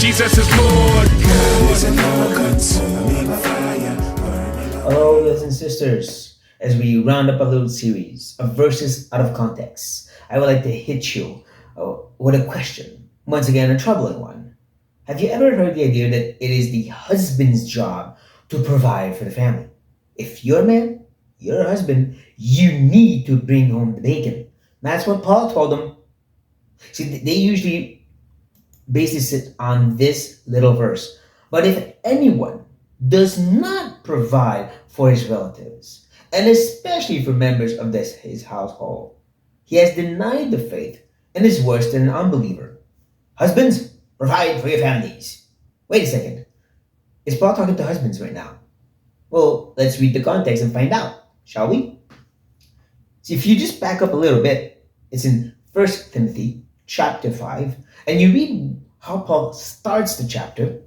Jesus is Lord. Hello, brothers and sisters. As we round up a little series of verses out of context, I would like to hit you with a question. Once again, a troubling one. Have you ever heard the idea that it is the husband's job to provide for the family? If you're a man, you're a husband, you need to bring home the bacon. That's what Paul told them. See, they usually base it on this little verse. But if anyone does not provide for his relatives, and especially for members of his household, he has denied the faith and is worse than an unbeliever. Husbands, provide for your families. Wait a second. Is Paul talking to husbands right now? Well, let's read the context and find out, shall we? See, if you just back up a little bit, it's in 1 Timothy chapter 5, and you read how Paul starts the chapter.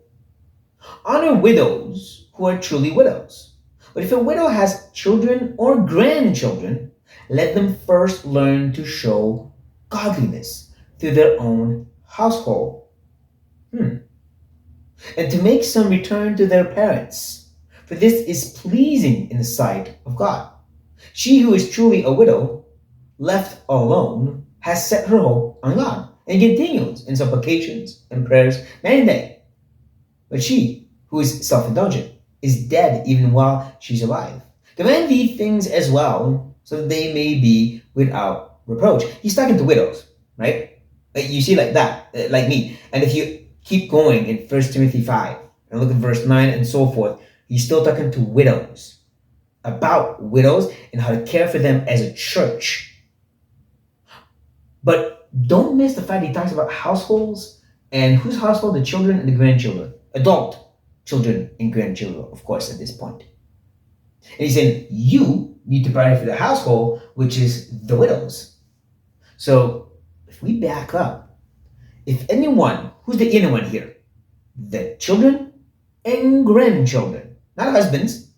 Honor widows who are truly widows. But if a widow has children or grandchildren, let them first learn to show godliness through their own household. And to make some return to their parents, for this is pleasing in the sight of God. She who is truly a widow, left alone, has set her hope on God, and continues in supplications and prayers night and day. But she who is self-indulgent is dead even while she's alive. Command these things as well, so that they may be without reproach. He's talking to widows, right? Like you see, like that, like me. And if you keep going in 1 Timothy 5 and look at verse 9 and so forth, he's still talking to widows, about widows and how to care for them as a church. But don't miss the fact he talks about households, and whose household? The children and the grandchildren. Adult children and grandchildren, of course, at this point. And he's saying you need to provide for the household, which is the widows. So if we back up, if anyone, who's the anyone here? The children and grandchildren, not husbands,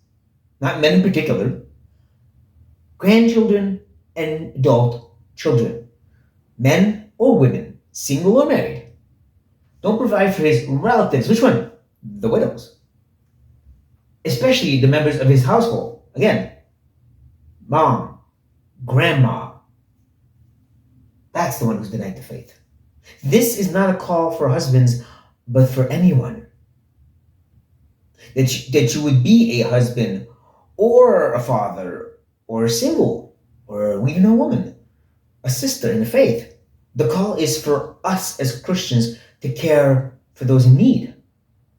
not men in particular, grandchildren and adult children, men or women, single or married. Don't provide for his relatives. Which one? The widows. Especially the members of his household. Again, mom, grandma. That's the one who's denied the faith. This is not a call for husbands, but for anyone. That you would be a husband or a father or a single or even a woman, a sister in the faith. The call is for us as Christians to care for those in need,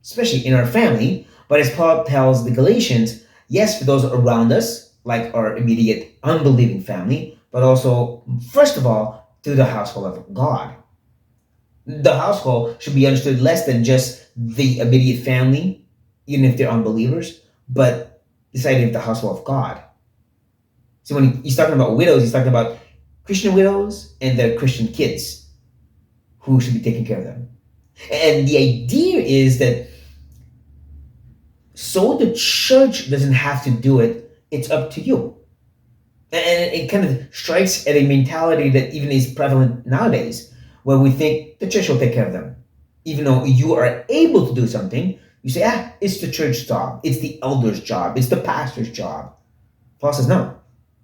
especially in our family. But as Paul tells the Galatians, yes, for those around us, like our immediate unbelieving family, but also, first of all, to the household of God. The household should be understood less than just the immediate family, even if they're unbelievers, but this idea of the household of God. So when he's talking about widows, he's talking about Christian widows and their Christian kids who should be taking care of them. And the idea is that so the church doesn't have to do it, it's up to you. And it kind of strikes at a mentality that even is prevalent nowadays, where we think the church will take care of them. Even though you are able to do something, you say, it's the church's job, it's the elder's job, it's the pastor's job. Paul says, no,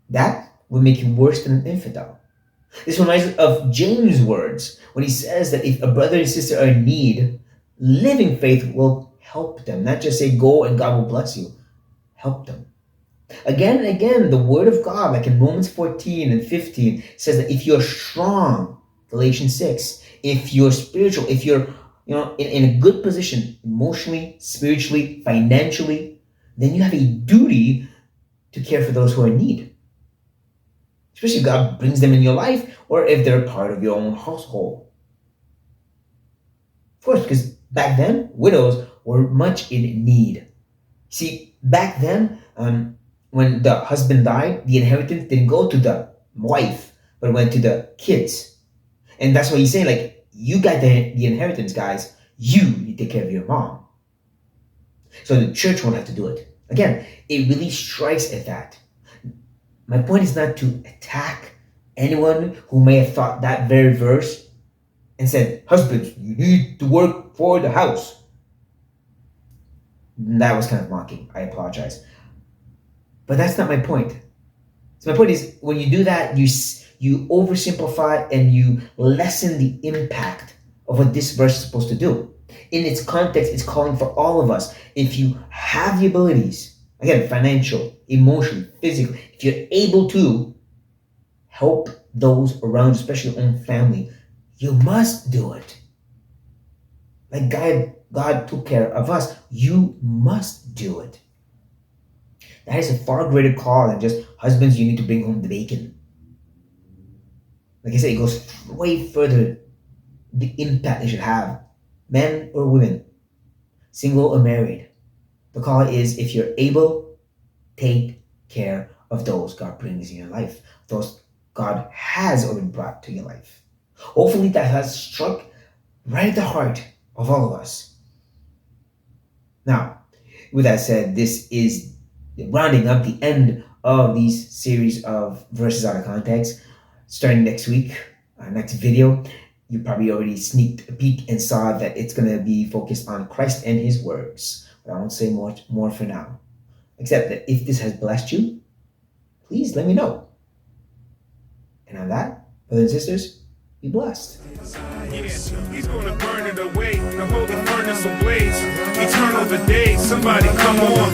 that would make you worse than an infidel. This reminds us of James' words when he says that if a brother and sister are in need, living faith will help them. Not just say, go and God will bless you. Help them. Again and again, the word of God, like in Romans 14 and 15, says that if you're strong, Galatians 6, if you're spiritual, if you're in a good position, emotionally, spiritually, financially, then you have a duty to care for those who are in need. Especially if God brings them in your life, or if they're part of your own household. Of course, because back then, widows were much in need. See, back then, when the husband died, the inheritance didn't go to the wife, but it went to the kids. And that's why he's saying, like, you got the inheritance, guys. You need to take care of your mom. So the church won't have to do it. Again, it really strikes at that. My point is not to attack anyone who may have thought that very verse and said, husbands, you need to work for the house. That was kind of mocking. I apologize. But that's not my point. So my point is, when you do that, you oversimplify and you lessen the impact of what this verse is supposed to do. In its context, it's calling for all of us. If you have the abilities, again, financial, emotional, physical, if you're able to help those around, especially your own family, you must do it. Like God took care of us. You must do it. That is a far greater call than just husbands, you need to bring home the bacon. Like I said, it goes way further. The impact it should have, men or women, single or married. The call is, if you're able, take care of those God brings in your life, those God has already brought to your life. Hopefully that has struck right at the heart of all of us. Now, with that said, this is rounding up the end of these series of verses out of context. Starting next week, next video, you probably already sneaked a peek and saw that it's going to be focused on Christ and his words. But I won't say much more for now, except that if this has blessed you, please let me know. And on that, brothers and sisters, be blessed. He's gonna burn it away, the holy furnace ablaze, eternal the day, somebody come on.